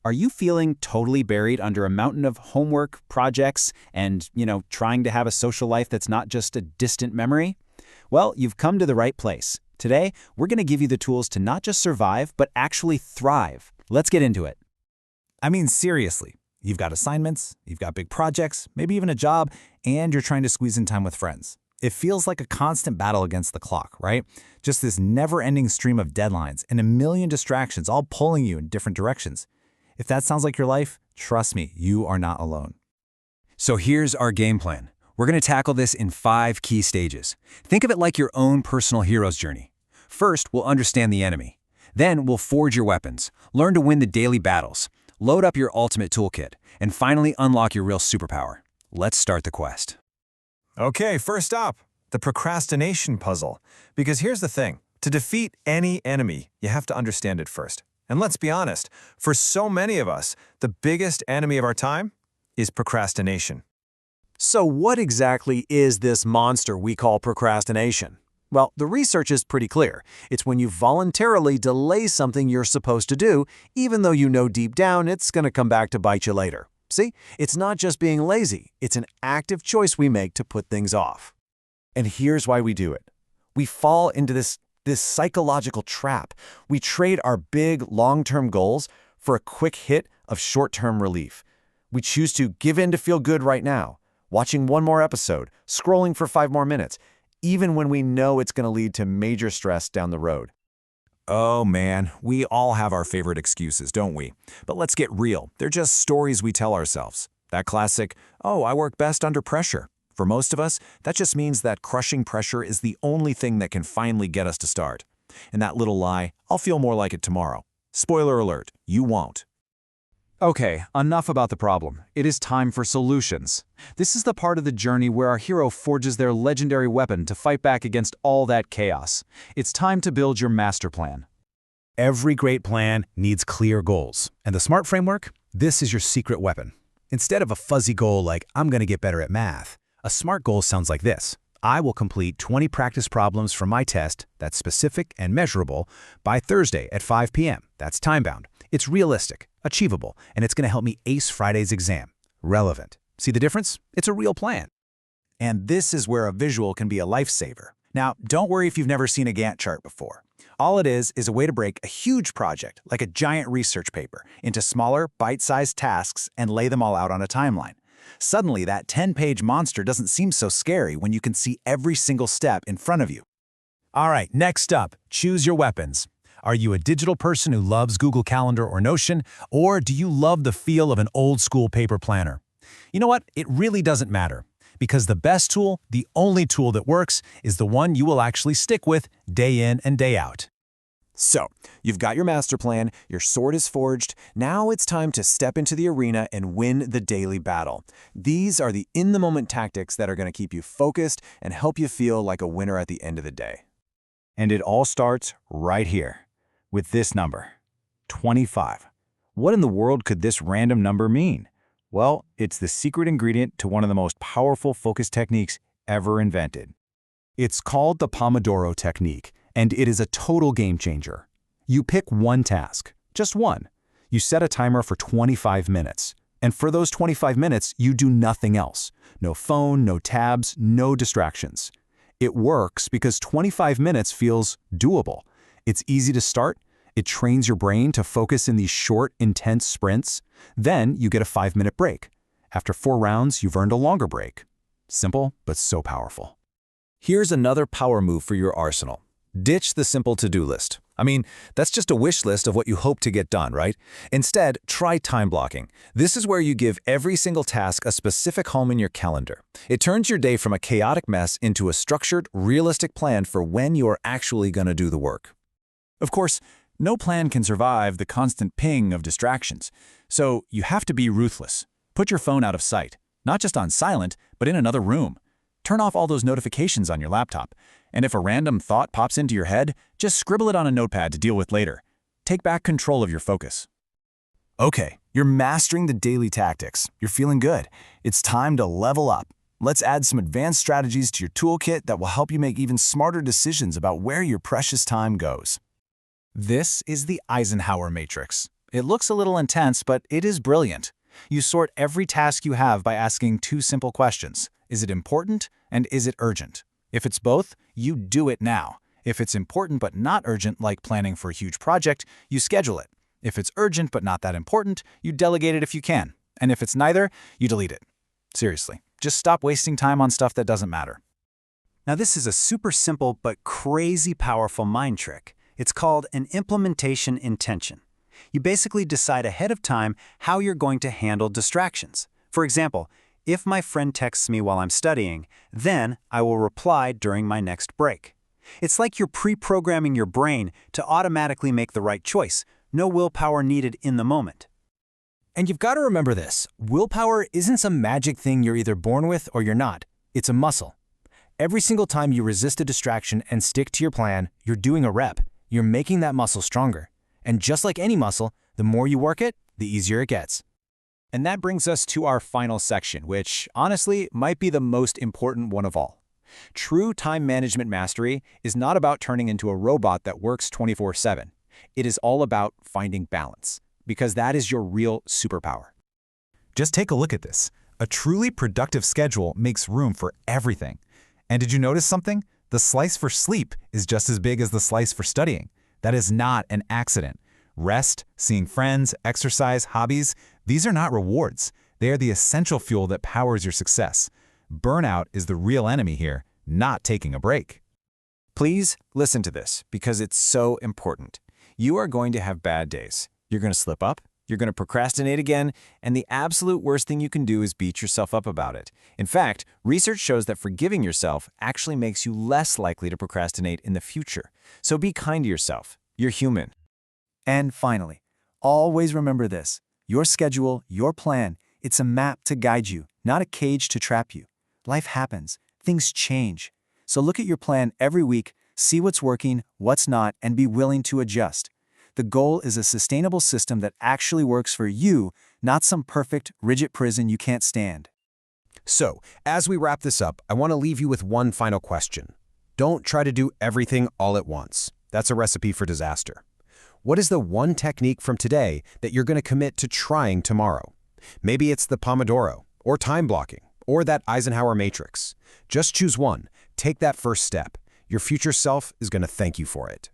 Are you feeling totally buried under a mountain of homework, projects, and, trying to have a social life that's not just a distant memory? Well, you've come to the right place. Today, we're going to give you the tools to not just survive, but actually thrive. Let's get into it. I mean, seriously, you've got assignments, you've got big projects, maybe even a job, and you're trying to squeeze in time with friends. It feels like a constant battle against the clock, right? Just this never-ending stream of deadlines and a million distractions all pulling you in different directions. If that sounds like your life, trust me, you are not alone. So here's our game plan. We're going to tackle this in 5 key stages. Think of it like your own personal hero's journey. First, we'll understand the enemy. Then we'll forge your weapons, learn to win the daily battles, load up your ultimate toolkit, and finally unlock your real superpower. Let's start the quest. Okay, first up, the procrastination puzzle. Because here's the thing, to defeat any enemy, you have to understand it first. And let's be honest, for so many of us, the biggest enemy of our time is procrastination. So what exactly is this monster we call procrastination? Well, the research is pretty clear. It's when you voluntarily delay something you're supposed to do, even though you know deep down it's going to come back to bite you later. See, it's not just being lazy, it's an active choice we make to put things off. And here's why we do it. We fall into this psychological trap. We trade our big, long-term goals for a quick hit of short-term relief. We choose to give in to feel good right now, watching one more episode, scrolling for 5 more minutes, even when we know it's going to lead to major stress down the road. Oh man, we all have our favorite excuses, don't we? But let's get real. They're just stories we tell ourselves. That classic, "Oh, I work best under pressure." For most of us, that just means that crushing pressure is the only thing that can finally get us to start. And that little lie, "I'll feel more like it tomorrow." Spoiler alert, you won't. Okay, enough about the problem. It is time for solutions. This is the part of the journey where our hero forges their legendary weapon to fight back against all that chaos. It's time to build your master plan. Every great plan needs clear goals. And the SMART framework? This is your secret weapon. Instead of a fuzzy goal like, "I'm going to get better at math," a SMART goal sounds like this. I will complete 20 practice problems from my test that's specific and measurable by Thursday at 5 p.m. That's time-bound. It's realistic, achievable, and it's going to help me ace Friday's exam. Relevant. See the difference? It's a real plan. And this is where a visual can be a lifesaver. Now, don't worry if you've never seen a Gantt chart before. All it is a way to break a huge project, like a giant research paper, into smaller, bite-sized tasks and lay them all out on a timeline. Suddenly, that 10-page monster doesn't seem so scary when you can see every single step in front of you. All right, next up, choose your weapons. Are you a digital person who loves Google Calendar or Notion, or do you love the feel of an old-school paper planner? You know what? It really doesn't matter, because the best tool, the only tool that works, is the one you will actually stick with day in and day out. So, you've got your master plan, your sword is forged, now it's time to step into the arena and win the daily battle. These are the in-the-moment tactics that are going to keep you focused and help you feel like a winner at the end of the day. And it all starts right here, with this number, 25. What in the world could this random number mean? Well, it's the secret ingredient to one of the most powerful focus techniques ever invented. It's called the Pomodoro technique, and it is a total game changer. You pick one task, just one. You set a timer for 25 minutes. And for those 25 minutes, you do nothing else. No phone, no tabs, no distractions. It works because 25 minutes feels doable. It's easy to start. It trains your brain to focus in these short, intense sprints. Then you get a 5-minute break. After 4 rounds, you've earned a longer break. Simple, but so powerful. Here's another power move for your arsenal. Ditch the simple to-do list. I mean, that's just a wish list of what you hope to get done, right? Instead, try time blocking. This is where you give every single task a specific home in your calendar. It turns your day from a chaotic mess into a structured, realistic plan for when you are actually going to do the work. Of course, no plan can survive the constant ping of distractions, so you have to be ruthless. Put your phone out of sight, not just on silent, but in another room. Turn off all those notifications on your laptop, and if a random thought pops into your head, just scribble it on a notepad to deal with later. Take back control of your focus. Okay, you're mastering the daily tactics. You're feeling good. It's time to level up. Let's add some advanced strategies to your toolkit that will help you make even smarter decisions about where your precious time goes. This is the Eisenhower matrix. It looks a little intense, but it is brilliant. You sort every task you have by asking two simple questions. Is it important and is it urgent? If it's both, you do it now. If it's important but not urgent, like planning for a huge project, you schedule it. If it's urgent but not that important, you delegate it if you can. And if it's neither, you delete it. Seriously, just stop wasting time on stuff that doesn't matter. Now this is a super simple but crazy powerful mind trick. It's called an implementation intention. You basically decide ahead of time how you're going to handle distractions. For example, if my friend texts me while I'm studying, then I will reply during my next break. It's like you're pre-programming your brain to automatically make the right choice. No willpower needed in the moment. And you've got to remember this. Willpower isn't some magic thing you're either born with or you're not. It's a muscle. Every single time you resist a distraction and stick to your plan, you're doing a rep. You're making that muscle stronger. And just like any muscle, the more you work it, the easier it gets. And that brings us to our final section, which, honestly, might be the most important one of all. True time management mastery is not about turning into a robot that works 24/7. It is all about finding balance, because that is your real superpower. Just take a look at this. A truly productive schedule makes room for everything. And did you notice something? The slice for sleep is just as big as the slice for studying. That is not an accident. Rest, seeing friends, exercise, hobbies, these are not rewards. They are the essential fuel that powers your success. Burnout is the real enemy here, not taking a break. Please listen to this because it's so important. You are going to have bad days. You're going to slip up. You're going to procrastinate again, and the absolute worst thing you can do is beat yourself up about it. In fact, research shows that forgiving yourself actually makes you less likely to procrastinate in the future. So be kind to yourself. You're human. And finally, always remember this. Your schedule, your plan, it's a map to guide you, not a cage to trap you. Life happens. Things change. So look at your plan every week, see what's working, what's not, and be willing to adjust. The goal is a sustainable system that actually works for you, not some perfect, rigid prison you can't stand. So, as we wrap this up, I want to leave you with one final question. Don't try to do everything all at once. That's a recipe for disaster. What is the one technique from today that you're going to commit to trying tomorrow? Maybe it's the Pomodoro, or time blocking, or that Eisenhower matrix. Just choose one. Take that first step. Your future self is going to thank you for it.